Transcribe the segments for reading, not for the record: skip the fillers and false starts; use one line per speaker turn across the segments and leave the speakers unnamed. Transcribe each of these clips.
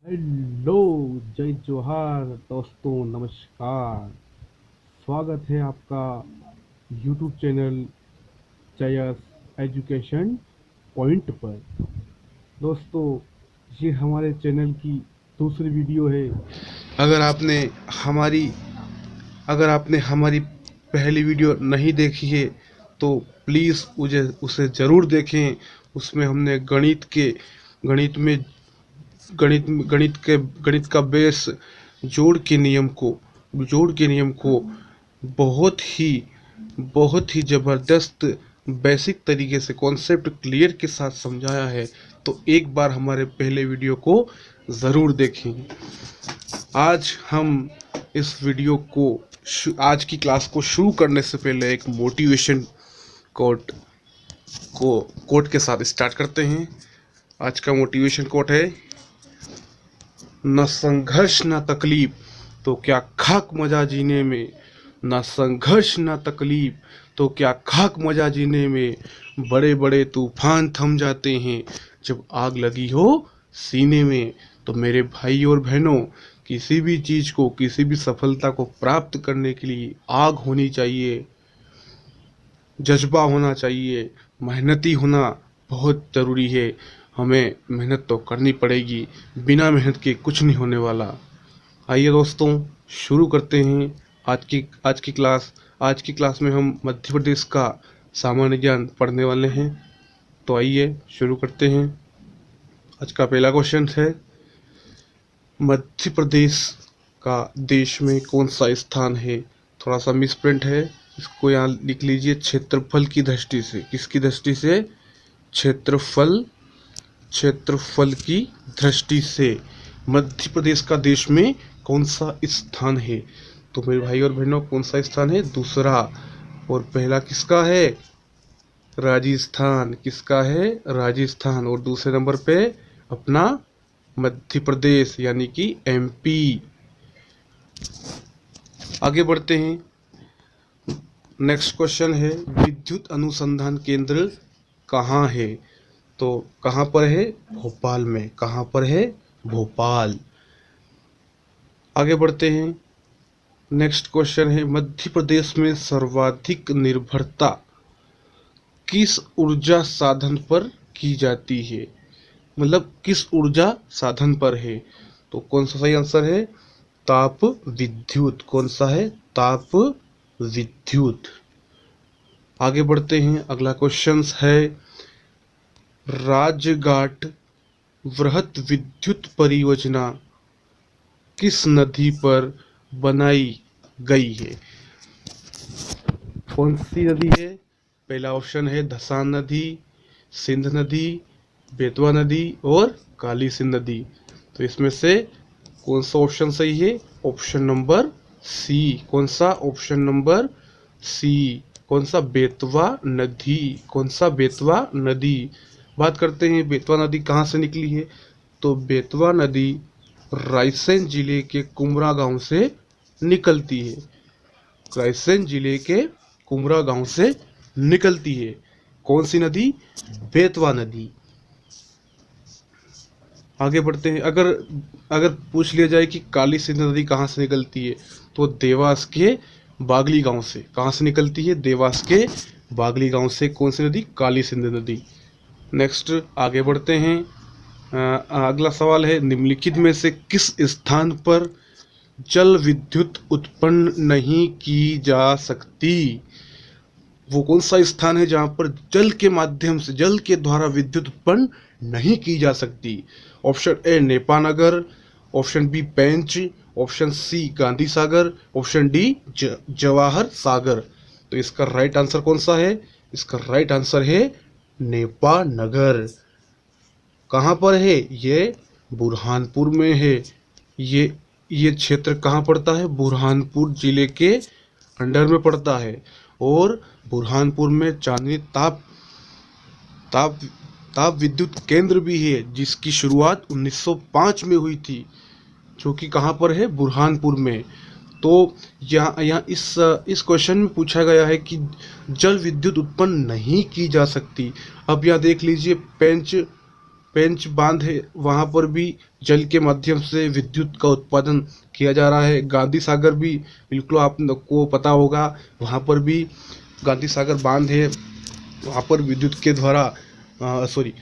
Hello, जय जोहार दोस्तों, नमस्कार। स्वागत है आपका यूट्यूब चैनल जयस एजुकेशन पॉइंट पर। दोस्तों, ये हमारे चैनल की दूसरी वीडियो है। अगर आपने हमारी अगर आपने हमारी पहली वीडियो नहीं देखी है तो प्लीज़ उसे ज़रूर देखें। उसमें हमने गणित में गणित गणित का बेस, जोड़ के नियम को जोड़ के नियम को बहुत ही बहुत ही ज़बरदस्त बेसिक तरीके से कॉन्सेप्ट क्लियर के साथ समझाया है। तो एक बार हमारे पहले वीडियो को ज़रूर देखें। आज हम इस वीडियो को आज की क्लास को शुरू करने से पहले एक मोटिवेशन कोट कोट के साथ स्टार्ट करते हैं। आज का मोटिवेशन कोट है, न संघर्ष न तकलीफ तो क्या खाक मजा जीने में। न संघर्ष न तकलीफ तो क्या खाक मजा जीने में। बड़े बड़े तूफान थम जाते हैं जब आग लगी हो सीने में। तो मेरे भाई और बहनों, किसी भी चीज़ को, किसी भी सफलता को प्राप्त करने के लिए आग होनी चाहिए, जज्बा होना चाहिए, मेहनती होना बहुत ज़रूरी है। हमें मेहनत तो करनी पड़ेगी, बिना मेहनत के कुछ नहीं होने वाला। आइए दोस्तों, शुरू करते हैं आज की क्लास में हम मध्य प्रदेश का सामान्य ज्ञान पढ़ने वाले हैं। तो आइए शुरू करते हैं। आज का पहला क्वेश्चन है, मध्य प्रदेश का देश में कौन सा स्थान है। थोड़ा सा मिसप्रिंट है, इसको यहाँ लिख लीजिए क्षेत्रफल की दृष्टि से। किसकी दृष्टि से? क्षेत्रफल की दृष्टि से मध्य प्रदेश का देश में कौन सा स्थान है। तो मेरे भाई और बहनों, कौन सा स्थान है? दूसरा। और पहला किसका है? राजस्थान। किसका है? राजस्थान। और दूसरे नंबर पे अपना मध्य प्रदेश यानी कि एमपी। आगे बढ़ते हैं। नेक्स्ट क्वेश्चन है, विद्युत अनुसंधान केंद्र कहाँ है। तो कहाँ पर है? भोपाल में। कहाँ पर है? भोपाल। आगे बढ़ते हैं। नेक्स्ट क्वेश्चन है, मध्य प्रदेश में सर्वाधिक निर्भरता किस ऊर्जा साधन पर की जाती है। मतलब किस ऊर्जा साधन पर है। तो कौन सा सही आंसर है? ताप विद्युत। कौन सा है? ताप विद्युत। आगे बढ़ते हैं। अगला क्वेश्चन है, राजघाट वृहत विद्युत परियोजना किस नदी पर बनाई गई है। कौन सी नदी है? पहला ऑप्शन है धसान नदी, सिंध नदी, बेतवा नदी और काली सिंध नदी। तो इसमें से कौन सा ऑप्शन सही है? Option number C. कौन सा? Option number C. कौन सा? बेतवा नदी। कौन सा? बेतवा नदी। बात करते हैं बेतवा नदी कहाँ से निकली है। तो बेतवा नदी रायसेन जिले के कुमरा गांव से निकलती है। रायसेन जिले के कुमरा गांव से निकलती है। कौन सी नदी? बेतवा नदी। आगे बढ़ते हैं। अगर अगर पूछ लिया जाए कि काली सिंध नदी कहाँ से निकलती है, तो देवास के बागली गांव से। कहाँ से निकलती है? देवास के बागली गांव से। कौन सी नदी? काली सिंध नदी। नेक्स्ट आगे बढ़ते हैं। अगला सवाल है, निम्नलिखित में से किस स्थान पर जल विद्युत उत्पन्न नहीं की जा सकती। वो कौन सा स्थान है जहां पर जल के माध्यम से, जल के द्वारा विद्युत उत्पन्न नहीं की जा सकती। Option A Nepanagar, option B Pench, option C Gandhi Sagar, option D Jawahar Sagar. तो इसका राइट आंसर कौन सा है? इसका राइट आंसर है नेपानगर। कहाँ पर है? ये बुरहानपुर में है। ये क्षेत्र कहाँ पड़ता है? बुरहानपुर जिले के अंडर में पड़ता है। और बुरहानपुर में चांदनी ताप ताप ताप विद्युत केंद्र भी है, जिसकी शुरुआत 1905 में हुई थी, जो कि कहाँ पर है? बुरहानपुर में। तो यहाँ इस क्वेश्चन में पूछा गया है कि जल विद्युत उत्पन्न नहीं की जा सकती। अब यहाँ देख लीजिए, पेंच पेंच बांध है, वहाँ पर भी जल के माध्यम से विद्युत का उत्पादन किया जा रहा है। गांधी सागर भी बिल्कुल आपको पता होगा, वहाँ पर भी गांधी सागर बांध है, वहाँ पर विद्युत के द्वारा सॉरी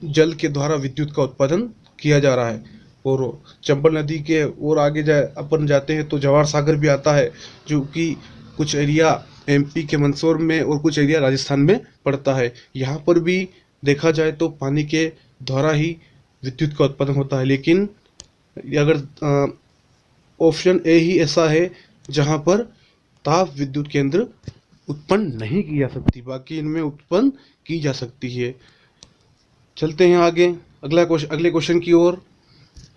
जल के द्वारा विद्युत का उत्पादन किया जा रहा है। और चंबल नदी के और आगे अपन जाते हैं तो जवाहर सागर भी आता है, जो कि कुछ एरिया एमपी के मंदसौर में और कुछ एरिया राजस्थान में पड़ता है। यहाँ पर भी देखा जाए तो पानी के द्वारा ही विद्युत का उत्पादन होता है। लेकिन अगर ऑप्शन ए ही ऐसा है जहाँ पर ताप विद्युत केंद्र उत्पन्न नहीं की जा सकती, बाकी इनमें उत्पन्न की जा सकती है। चलते हैं आगे अगले क्वेश्चन की ओर।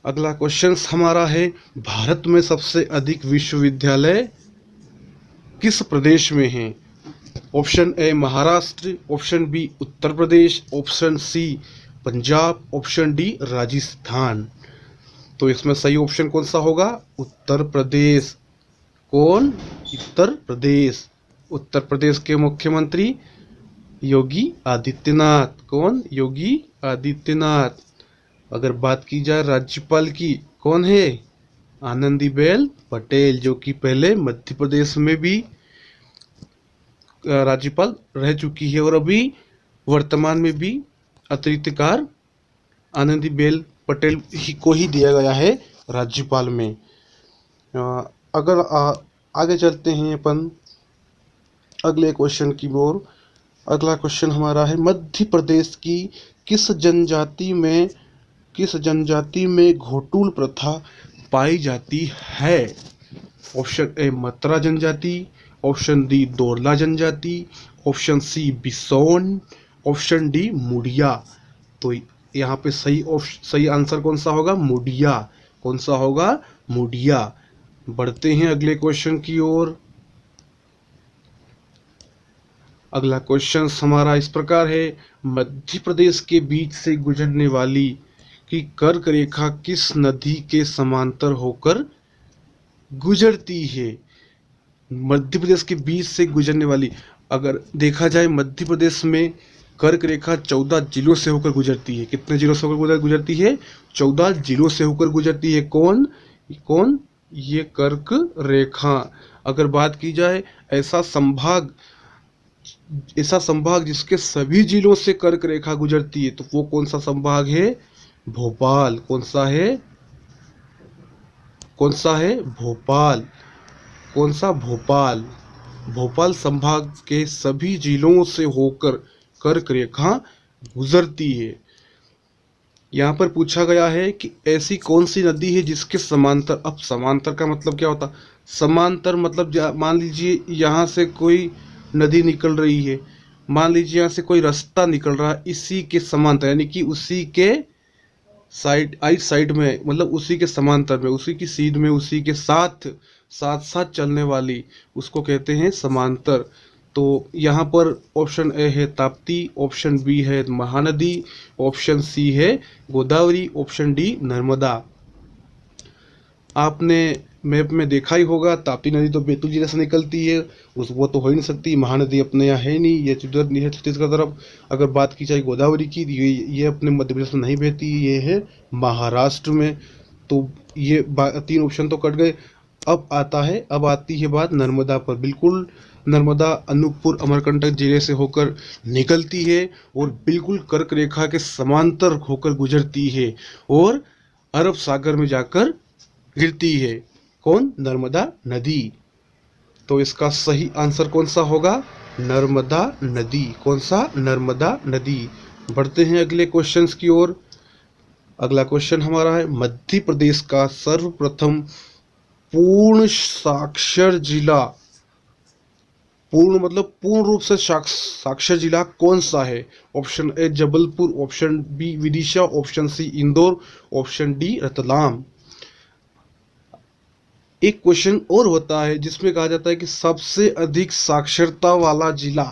अगला क्वेश्चन हमारा है, भारत में सबसे अधिक विश्वविद्यालय किस प्रदेश में हैं? Option A Maharashtra, option B Uttar Pradesh, option C Punjab, option D Rajasthan. तो इसमें सही ऑप्शन कौन सा होगा? उत्तर प्रदेश। कौन? उत्तर प्रदेश। उत्तर प्रदेश के मुख्यमंत्री योगी आदित्यनाथ। कौन? योगी आदित्यनाथ। अगर बात की जाए राज्यपाल की, कौन है? आनंदीबेन पटेल, जो कि पहले मध्य प्रदेश में भी राज्यपाल रह चुकी है और अभी वर्तमान में भी अतिरिक्त कार्य आनंदीबेन पटेल ही को ही दिया गया है राज्यपाल में। अगर आगे चलते हैं अपन अगले क्वेश्चन की ओर। अगला क्वेश्चन हमारा है, मध्य प्रदेश की किस जनजाति में घोटुल प्रथा पाई जाती है? ऑप्शन ए मत्रा जनजाति, ऑप्शन डी दोरला जनजाति, option C Bison, option D Muria. तो यहाँ पे सही आंसर कौन सा होगा? मुड़िया। कौन सा होगा? मुड़िया। बढ़ते हैं अगले क्वेश्चन की ओर। अगला क्वेश्चन हमारा इस प्रकार है, मध्य प्रदेश के बीच से गुजरने वाली की कर्क रेखा किस नदी के समांतर होकर गुजरती है? मध्य प्रदेश के बीच से गुजरने वाली, अगर देखा जाए मध्य प्रदेश में कर्क रेखा 14 जिलों से होकर गुजरती है। कितने जिलों से होकर गुजरती है? 14 जिलों से होकर गुजरती है। कौन? ये कर्क रेखा। अगर बात की जाए ऐसा संभाग जिसके सभी जिलों से कर्क रेखा गुजरती है, तो वो कौन सा संभाग है? भोपाल। कौन सा है? भोपाल। कौन सा? भोपाल। भोपाल संभाग के सभी जिलों से होकर कर्क रेखा गुजरती है। यहाँ पर पूछा गया है कि ऐसी कौन सी नदी है जिसके समांतर, अब समांतर का मतलब क्या होता? समांतर मतलब मान लीजिए यहाँ से कोई नदी निकल रही है, मान लीजिए यहाँ से कोई रास्ता निकल रहा है, इसी के समांतर, यानी कि उसी के साइड में, मतलब उसी के समांतर में, उसी की सीध में, उसी के साथ चलने वाली, उसको कहते हैं समांतर। तो यहाँ पर ऑप्शन ए है ताप्ती, ऑप्शन बी है महानदी, ऑप्शन सी है गोदावरी, ऑप्शन डी नर्मदा। आपने मैप में देखा ही होगा, ताप्ती नदी तो बैतूल जिले से निकलती है, वो तो हो ही नहीं सकती। महानदी अपने यहाँ है नहीं, ये उधर नहीं है छत्तीसगढ़ तरफ। अगर बात की जाए गोदावरी की, ये अपने मध्य प्रदेश में नहीं बहती, ये है महाराष्ट्र में। तो ये 3 ऑप्शन तो कट गए। अब आती है बात नर्मदा पर। बिल्कुल नर्मदा अनूपपुर अमरकंटक जिले से होकर निकलती है और बिल्कुल कर्क रेखा के समांतर होकर गुजरती है और अरब सागर में जाकर गिरती है। कौन? नर्मदा नदी। तो इसका सही आंसर कौन सा होगा? नर्मदा नदी। कौन सा? नर्मदा नदी। बढ़ते हैं अगले क्वेश्चंस की ओर। अगला क्वेश्चन हमारा है, मध्य प्रदेश का सर्वप्रथम पूर्ण साक्षर जिला, पूर्ण मतलब पूर्ण रूप से साक्षर जिला कौन सा है? Option A Jabalpur, option B Vidisha, option C Indore, option D Ratlam. एक क्वेश्चन और होता है जिसमें कहा जाता है कि सबसे अधिक साक्षरता वाला जिला,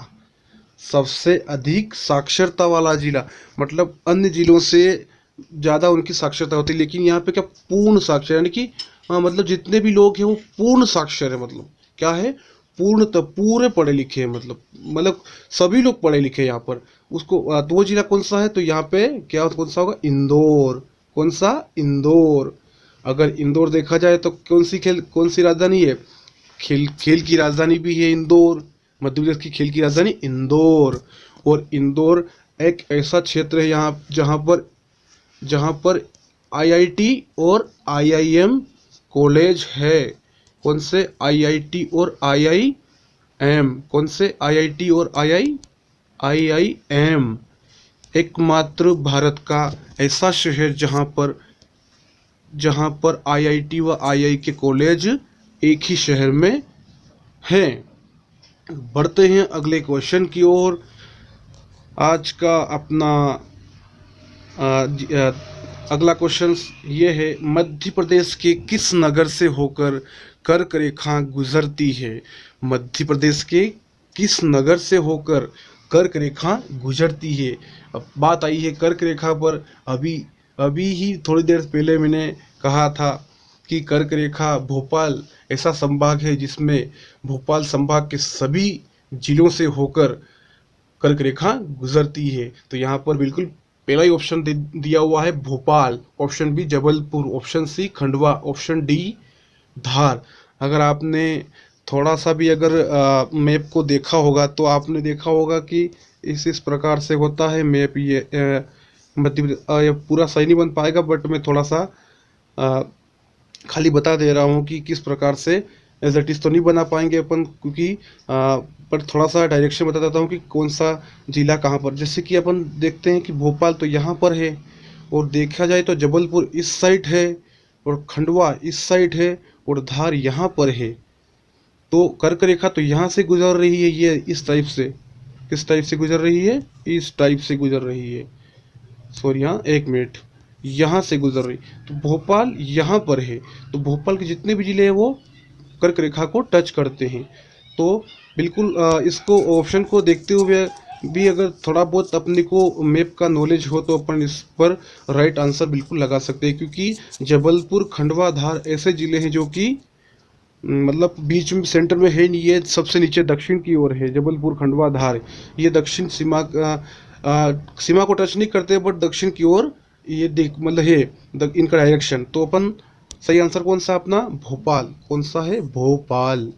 सबसे अधिक साक्षरता वाला जिला मतलब अन्य जिलों से ज़्यादा उनकी साक्षरता होती है, लेकिन यहाँ पे क्या पूर्ण साक्षर, यानी कि मतलब जितने भी लोग हैं वो पूर्ण साक्षर है। मतलब क्या है? पूर्ण, पूरे पढ़े लिखे हैं, मतलब सभी लोग पढ़े लिखे हैं यहाँ पर। उसको तो वो जिला कौन सा है, तो यहाँ पे क्या कौन सा होगा, इंदौर। कौन सा, इंदौर। अगर इंदौर देखा जाए तो कौन सी राजधानी है, खेल खेल की राजधानी भी है इंदौर। मध्य प्रदेश की खेल की राजधानी इंदौर। और इंदौर एक ऐसा क्षेत्र है यहाँ जहाँ पर आईआईटी और आईआईएम कॉलेज है। कौन से, आईआईटी और आईआईएम। कौन से, आईआईटी और आईआईएम। एकमात्र भारत का ऐसा शहर जहाँ पर आईआईटी व आईआई के कॉलेज एक ही शहर में हैं। बढ़ते हैं अगले क्वेश्चन की ओर। आज का अपना अगला क्वेश्चन ये है, मध्य प्रदेश के किस नगर से होकर कर्क रेखा गुजरती है। मध्य प्रदेश के किस नगर से होकर कर्क रेखा गुजरती है। अब बात आई है कर्क रेखा पर। अभी अभी ही थोड़ी देर पहले मैंने कहा था कि कर्क रेखा भोपाल ऐसा संभाग है जिसमें भोपाल संभाग के सभी जिलों से होकर कर्क रेखा गुजरती है। तो यहाँ पर बिल्कुल पहला ही ऑप्शन दिया हुआ है Bhopal, option B Jabalpur, option C Khandwa, option D Dhar. अगर आपने थोड़ा सा भी अगर मैप को देखा होगा तो आपने देखा होगा कि इस प्रकार से होता है मैप। ये ये पूरा सही नहीं बन पाएगा, बट मैं थोड़ा सा खाली बता दे रहा हूँ कि किस प्रकार से। एज इट इज तो नहीं बना पाएंगे अपन, क्योंकि पर थोड़ा सा डायरेक्शन बता देता हूँ कि कौन सा जिला कहाँ पर। जैसे कि अपन देखते हैं कि भोपाल तो यहाँ पर है, और देखा जाए तो जबलपुर इस साइड है, और खंडवा इस साइड है, और धार यहाँ पर है। तो कर्क रेखा तो यहाँ से गुजर रही है, ये इस टाइप से। किस टाइप से गुजर रही है, इस टाइप से गुजर रही है। सॉरी, यहाँ एक मिनट, यहाँ से गुजर रही। तो भोपाल यहाँ पर है, तो भोपाल के जितने भी जिले हैं वो कर्क रेखा को टच करते हैं। तो बिल्कुल इसको ऑप्शन को देखते हुए भी अगर थोड़ा बहुत अपने को मैप का नॉलेज हो तो अपन इस पर राइट आंसर बिल्कुल लगा सकते हैं, क्योंकि जबलपुर, खंडवा, धार ऐसे जिले हैं जो कि मतलब बीच में सेंटर में है नहीं। ये सबसे नीचे दक्षिण की ओर है, जबलपुर, खंडवा, धार। ये दक्षिण सीमा को टच नहीं करते, बट दक्षिण की ओर ये देख मतलब है इनका डायरेक्शन। तो अपन सही आंसर कौन सा अपना, भोपाल। कौन सा है, भोपाल।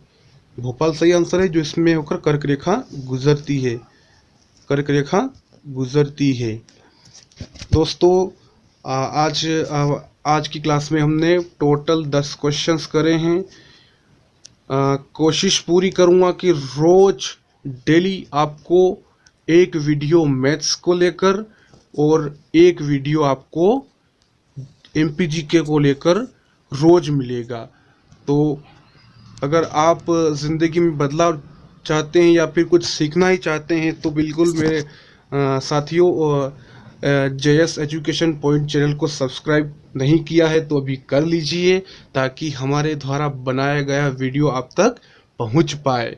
भोपाल सही आंसर है, जो इसमें होकर कर्क रेखा गुजरती है। कर्क रेखा गुजरती है। दोस्तों आज की क्लास में हमने टोटल 10 क्वेश्चंस करे हैं। कोशिश पूरी करूँगा कि रोज डेली आपको एक वीडियो मैथ्स को लेकर और एक वीडियो आपको MPGK को लेकर रोज मिलेगा। तो अगर आप ज़िंदगी में बदलाव चाहते हैं या फिर कुछ सीखना ही चाहते हैं तो बिल्कुल मेरे साथियों JS एजुकेशन पॉइंट चैनल को सब्सक्राइब नहीं किया है तो अभी कर लीजिए, ताकि हमारे द्वारा बनाया गया वीडियो आप तक पहुंच पाए।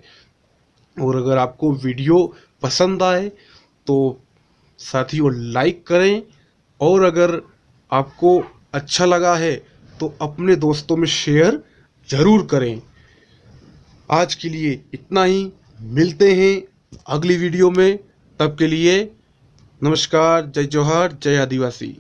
और अगर आपको वीडियो पसंद आए तो साथियों लाइक करें, और अगर आपको अच्छा लगा है तो अपने दोस्तों में शेयर ज़रूर करें। आज के लिए इतना ही, मिलते हैं अगली वीडियो में। तब के लिए नमस्कार, जय जोहार, जय आदिवासी।